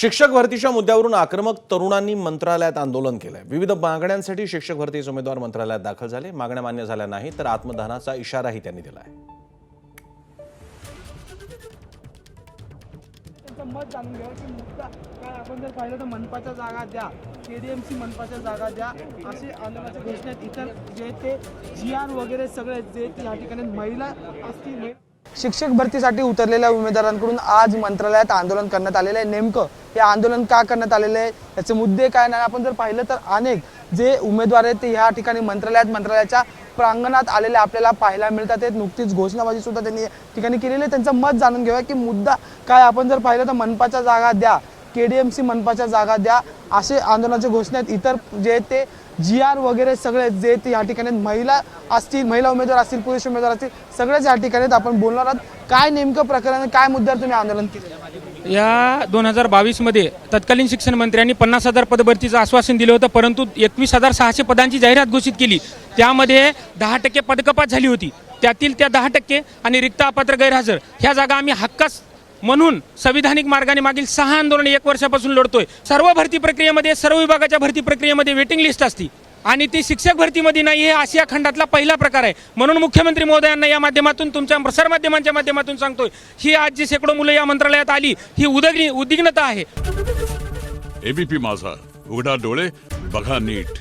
शिक्षक भरतीच्या मुद्द्यावरून आक्रमक तरुणांनी मंत्रालयात आंदोलन केलंय। विविध मागण्यांसाठी शिक्षक भरतीचे उमेदवार मंत्रालयात दाखल झाले। मागण्या मान्य झाल्या नाही तर आत्मदहनाचा इशाराही त्यांनी दिलाय। मत जाणून घ्या की मुद्दा काय आपण जर पाहिलं तर मनपाच्या जागा द्या, केडीएमसी मनपाच्या जागा द्या असे आंदोलनाच्या घोषणेत इतर जे ते जीआर वगैरे सगळे जे या ठिकाणी महिला असतील। शिक्षक भरतीसाठी उतरलेल्या उमेदवारांकडून आज मंत्रालयात आंदोलन करण्यात आलेले आहे। नेमकं हे आंदोलन का करण्यात आलेले आहे, याचे मुद्दे काय नाही, आपण जर पाहिलं तर अनेक जे उमेदवार आहेत ते या ठिकाणी मंत्रालयाच्या प्रांगणात आलेले आपल्याला पाहायला मिळतात। नुकतीच घोषणाबाजी सुद्धा त्यांनी या ठिकाणी केलेली आहे। त्यांचं मत जाणून घेऊया की मुद्दा काय। आपण जर पाहिलं तर मनपाच्या जागा द्या, केडीएमसी मनपाच्या जागा द्या असे आंदोलनाच्या घोषणेत इतर जे ते जीआर वगैरे सगळे जे ते या ठिकाणी महिला असतील, महिला उमेदवार असतील, पुरुष उमेदवार असतील, सगळेच या ठिकाणी आपण बोलणार आहोत। काय नेमकं प्रकरण, काय मुद्द्यावर तुम्ही आंदोलन केले? या 2022 मध्ये तत्कालीन शिक्षण मंत्र्यांनी 50,000 पदभरतीचं आश्वासन दिलं होतं, परंतु 21,600 पदांची जाहिरात घोषित केली। त्यामध्ये 10% पदकपात झाली होती। त्यातील त्या 10% आणि रिक्त अपात्र गैरहजर ह्या जागा आम्ही हक्कास म्हणून संविधानिक मार्गाने मागील 6 आंदोलन 1 वर्षापासून लढतोय। सर्व भरती प्रक्रियेमध्ये, सर्व विभागाच्या भरती प्रक्रियेमध्ये वेटिंग लिस्ट असते आणि ती शिक्षक भरतीमध्ये नाही। हे आशिया खंडातला पहिला प्रकार आहे। म्हणून मुख्यमंत्री महोदयांना या माध्यमातून, तुमच्या प्रसार माध्यमांच्या माध्यमातून सांगतोय, ही आज जी शेकडो मुलं या मंत्रालयात आली ही उद्विग्नता आहे। एबीपी माझा, उघडा डोळे बघा नीट।